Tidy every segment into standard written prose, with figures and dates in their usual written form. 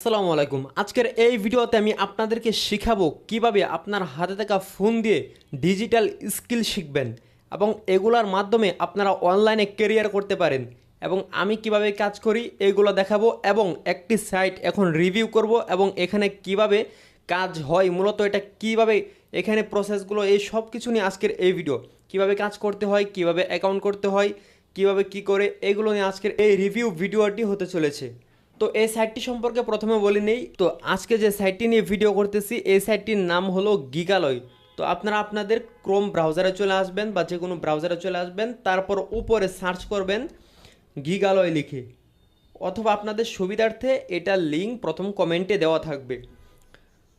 আসসালামু আলাইকুম। আজকের এই ভিডিওতে আমি আপনাদেরকে শিখাবো কিভাবে আপনার হাতে থাকা ফোন দিয়ে ডিজিটাল স্কিল শিখবেন এবং এগুলোর মাধ্যমে আপনারা অনলাইনে কেরিয়ার করতে পারেন এবং আমি কিভাবে কাজ করি এগুলো দেখাবো এবং একটি সাইট এখন রিভিউ করব এবং এখানে কিভাবে কাজ হয়, মূলত এটা কিভাবে এখানে প্রসেসগুলো, এই সব কিছু নিয়ে আজকের এই ভিডিও। কিভাবে কাজ করতে হয়, কিভাবে অ্যাকাউন্ট করতে হয়, কিভাবে কি করে, এগুলো নিয়ে আজকের এই রিভিউ ভিডিওটি হতে চলেছে। তো এই সাইটটি সম্পর্কে প্রথমে বলে নেই। তো আজকে যে সাইটটি নিয়ে ভিডিও করতেছি এই সাইটটির নাম হলো গিগালয়। তো আপনারা আপনাদের ক্রোম ব্রাউজারে চলে আসবেন বা যে কোনো ব্রাউজারে চলে আসবেন, তারপর উপরে সার্চ করবেন গিগালয় লিখে, অথবা আপনাদের সুবিধার্থে এটার লিঙ্ক প্রথম কমেন্টে দেওয়া থাকবে।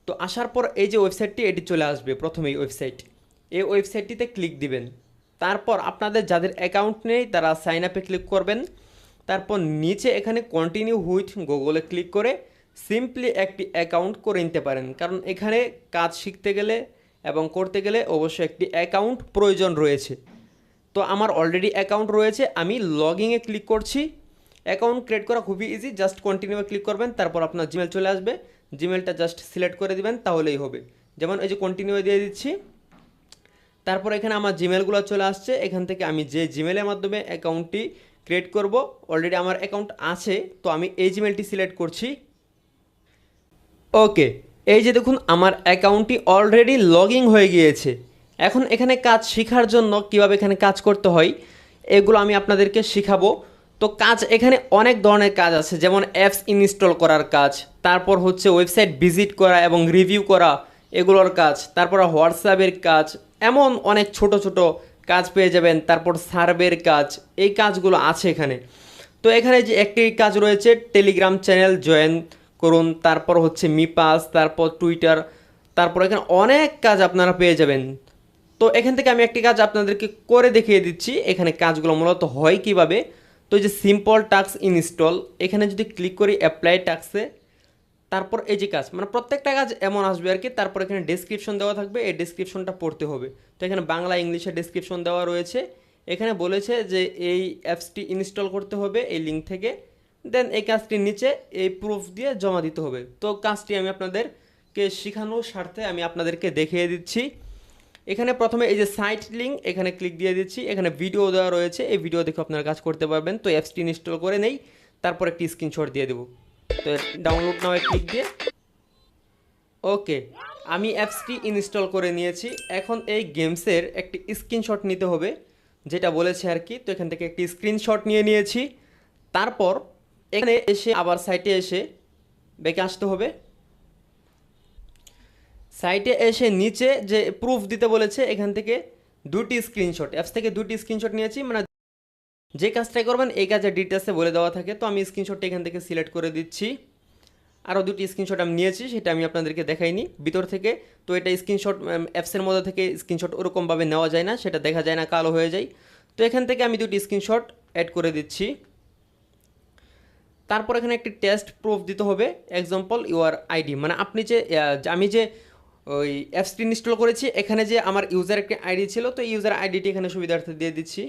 তো আসার পর এই যে ওয়েবসাইটটি, এটি চলে আসবে প্রথমেই ওয়েবসাইট। এই ওয়েবসাইটটিতে ক্লিক দিবেন। তারপর আপনাদের যাদের অ্যাকাউন্ট নেই তারা সাইন আপে ক্লিক করবেন। তারপর নিচে এখানে কন্টিনিউ উইথ গুগলে ক্লিক করে সিম্পলি একটি অ্যাকাউন্ট করে নিতে পারেন, কারণ এখানে কাজ শিখতে গেলে এবং করতে গেলে অবশ্যই একটি অ্যাকাউন্ট প্রয়োজন রয়েছে। তো আমার অলরেডি অ্যাকাউন্ট রয়েছে, আমি লগইনে ক্লিক করছি। অ্যাকাউন্ট ক্রিয়েট করা খুবই ইজি, জাস্ট কন্টিনিউ ক্লিক করবেন, তারপর আপনার জিমেল চলে আসবে, জিমেলটা জাস্ট সিলেক্ট করে দিবেন তাহলেই হবে। যেমন এই যে কন্টিনিউ দিয়ে দিচ্ছি, তারপর এখানে আমার জিমেলগুলো চলে আসছে। এখান থেকে আমি যে জিমেলের মাধ্যমে অ্যাকাউন্টটি ক্রিয়েট করব, অলরেডি আমার অ্যাকাউন্ট আছে, তো আমি এই জিমেলটি সিলেক্ট করছি। ওকে, এই যে দেখুন আমার অ্যাকাউন্টটি অলরেডি লগইন হয়ে গিয়েছে। এখন এখানে কাজ শেখার জন্য কিভাবে এখানে কাজ করতে হয় এগুলো আমি আপনাদেরকে শিখাবো। তো কাজ এখানে অনেক ধরনের কাজ আছে, যেমন অ্যাপস ইনস্টল করার কাজ, তারপর হচ্ছে ওয়েবসাইট ভিজিট করা এবং রিভিউ করা এগুলোর কাজ, তারপর হোয়াটসঅ্যাপের কাজ, এমন অনেক ছোট ছোট কাজ পেয়ে যাবেন। তারপর সার্ভের কাজ, এই কাজগুলো আছে এখানে। তো এখানে যে একটি কাজ রয়েছে, টেলিগ্রাম চ্যানেল জয়েন করুন, তারপর হচ্ছে মিপাস, তারপর টুইটার, তারপর এখানে অনেক কাজ আপনারা পেয়ে যাবেন। তো এখান থেকে আমি একটি কাজ আপনাদেরকে করে দেখিয়ে দিচ্ছি এখানে কাজগুলো মূলত হয় কিভাবে। তো এই যে সিম্পল টাস্ক ইনস্টল, এখানে যদি ক্লিক করি অ্যাপ্লাই টাস্কে, তারপর এই যে কাজ, মানে প্রত্যেকটা কাজ এমন আসবে আর কি। তারপর এখানে ডেসক্রিপশন দেওয়া থাকবে, এই ডেসক্রিপশনটা পড়তে হবে। তো এখানে বাংলা ইংলিশে ডেসক্রিপশন দেওয়া রয়েছে। এখানে বলেছে যে এই অ্যাপসটি ইনস্টল করতে হবে এই লিঙ্ক থেকে, দেন এই কাজটির নিচে এই প্রুফ দিয়ে জমা দিতে হবে। তো কাজটি আমি আপনাদেরকে শেখানোর স্বার্থে আমি আপনাদেরকে দেখিয়ে দিচ্ছি। এখানে প্রথমে এই যে সাইট লিঙ্ক, এখানে ক্লিক দিয়ে দিচ্ছি। এখানে ভিডিও দেওয়া রয়েছে, এই ভিডিও দেখে আপনারা কাজ করতে পারবেন। তো অ্যাপসটি ইনস্টল করে নেই, তারপর একটি স্ক্রিনশট দিয়ে দেবো। তো ডাউনলোড নাও ক্লিক দিয়ে ওকে, আমি অ্যাপসটি ইনস্টল করে নিয়েছি। এখন এই গেমসের একটি স্ক্রিনশট নিতে হবে, যেটা বলেছে আর কি। তো এখান থেকে একটি স্ক্রিনশট নিয়ে নিয়েছি। তারপর এখানে এসে আবার সাইটে এসে ব্যাকে আসতে হবে। সাইটে এসে নিচে যে প্রুফ দিতে বলেছে, এখান থেকে দুটি স্ক্রিনশট, অ্যাপস থেকে দুটি স্ক্রিনশট নিয়েছি, মানে যে কাজটাই করবেন এই কাজের ডিটেলসে বলে দেওয়া থাকে। তো আমি স্ক্রিনশটটা এখান থেকে সিলেক্ট করে দিচ্ছি। আরও দুটি স্ক্রিনশট আমি নিয়েছি, সেটা আমি আপনাদেরকে দেখাইনি ভিতর থেকে। তো এটা স্ক্রিনশট অ্যাপসের মধ্যে থেকে স্ক্রিনশট ওরকমভাবে নেওয়া যায় না, সেটা দেখা যায় না, কালো হয়ে যায়। তো এখান থেকে আমি দুটি স্ক্রিনশট অ্যাড করে দিচ্ছি। তারপর এখানে একটি টেস্ট প্রুফ দিতে হবে, এক্সাম্পল ইউর আইডি, মানে আপনি যে আমি যে ওই অ্যাপসটি ইনস্টল করেছি এখানে যে আমার ইউজার একটি আইডি ছিল, তো ইউজার আইডিটি এখানে সুবিধার্থে দিয়ে দিচ্ছি।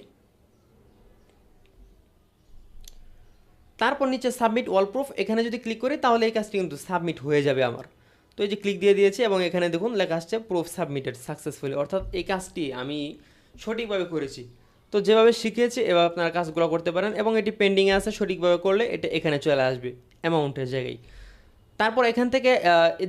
তারপর নিচে সাবমিট অল প্রুফ, এখানে যদি ক্লিক করি তাহলে এই কাজটি কিন্তু সাবমিট হয়ে যাবে আমার। তো এই যে ক্লিক দিয়ে দিয়েছি এবং এখানে দেখুন লেখা আসছে প্রুফ সাবমিটেড সাকসেসফুলি, অর্থাৎ এই কাজটি আমি সঠিকভাবে করেছি। তো যেভাবে শিখিয়েছি এভাবে আপনারা কাজগুলো করতে পারেন এবং এটি পেন্ডিংয়ে আছে, সঠিকভাবে করলে এটা এখানে চলে আসবে অ্যামাউন্টের জায়গায়। তারপর এখান থেকে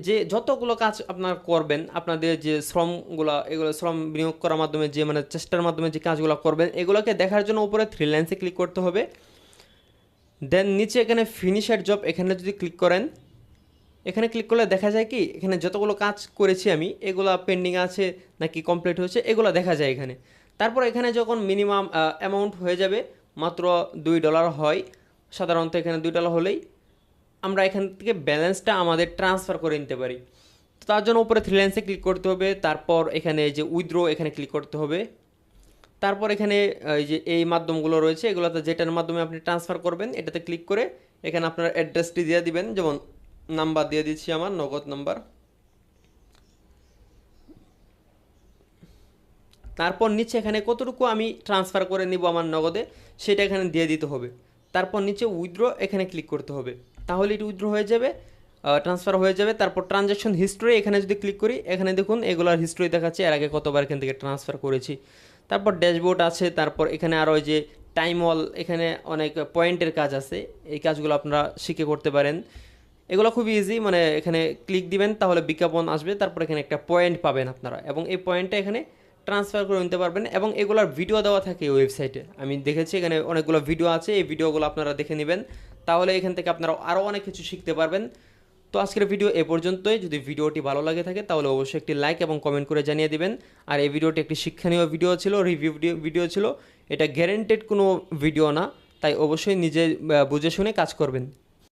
যে যতগুলো কাজ আপনার করবেন, আপনাদের যে শ্রমগুলো, এগুলো শ্রম বিনিয়োগ করার মাধ্যমে যে মানে চেষ্টার মাধ্যমে যে কাজগুলো করবেন এগুলোকে দেখার জন্য উপরে থ্রি লাইন্সে ক্লিক করতে হবে। দেন নিচে এখানে ফিনিশার জব, এখানে যদি ক্লিক করেন, এখানে ক্লিক করলে দেখা যায় কি এখানে যতগুলো কাজ করেছি আমি এগুলো পেন্ডিং আছে নাকি কমপ্লিট হয়েছে এগুলো দেখা যায় এখানে। তারপর এখানে যখন মিনিমাম অ্যামাউন্ট হয়ে যাবে, মাত্র $2 হয় সাধারণত, এখানে $2 হলেই আমরা এখান থেকে ব্যালেন্সটা আমাদের ট্রান্সফার করে নিতে পারি। তো তার জন্য উপরে থ্রি লাইন্সে ক্লিক করতে হবে, তারপর এখানে যে উইথড্র এখানে ক্লিক করতে হবে। তারপর এখানে এই যে এই মাধ্যমগুলো রয়েছে এগুলোতে যেটার মাধ্যমে আপনি ট্রান্সফার করবেন এটাতে ক্লিক করে এখানে আপনার অ্যাড্রেসটি দিয়ে দিবেন, যেমন নাম্বার দিয়ে দিচ্ছি আমার নগদ নাম্বার। তারপর নিচে এখানে কতটুকু আমি ট্রান্সফার করে নিব আমার নগদে সেটা এখানে দিয়ে দিতে হবে। তারপর নিচে উইথড্র এখানে ক্লিক করতে হবে, তাহলে এটি উইথড্র হয়ে যাবে। ট্রান্সফার হয়ে যাবে। তারপর ট্রানজ্যাকশন হিস্ট্রি এখানে যদি ক্লিক করি, এখানে দেখুন এগুলার হিস্ট্রি দেখাচ্ছে এর আগে কতবার এখান থেকে ট্রান্সফার করেছি। তারপর ড্যাশবোর্ড আছে, তারপর এখানে আরও ওই যে টাইম ওয়াল, এখানে অনেক পয়েন্টের কাজ আছে, এই কাজগুলো আপনারা শিখে করতে পারেন। এগুলো খুব ইজি, মানে এখানে ক্লিক দিবেন তাহলে বিজ্ঞাপন আসবে, তারপর এখানে একটা পয়েন্ট পাবেন আপনারা, এবং এই পয়েন্টটা এখানে ট্রান্সফার করে নিতে পারবেন। এবং এগুলোর ভিডিও দেওয়া থাকে এই ওয়েবসাইটে, আমি দেখেছি এখানে অনেকগুলো ভিডিও আছে, এই ভিডিওগুলো আপনারা দেখে নেবেন, তাহলে এখান থেকে আপনারা আরও অনেক কিছু শিখতে পারবেন। তো আজকের ভিডিও এ পর্যন্তই। যদি ভিডিওটি ভালো লাগে থাকে তাহলে অবশ্যই একটি লাইক এবং কমেন্ট করে জানিয়ে দিবেন। আর এই ভিডিওটি একটি শিক্ষণীয় ভিডিও ছিল, রিভিউ ভিডিও ছিল, এটা গ্যারেন্টেড কোনো ভিডিও না, তাই অবশ্যই নিজে বুঝে শুনে কাজ করবেন।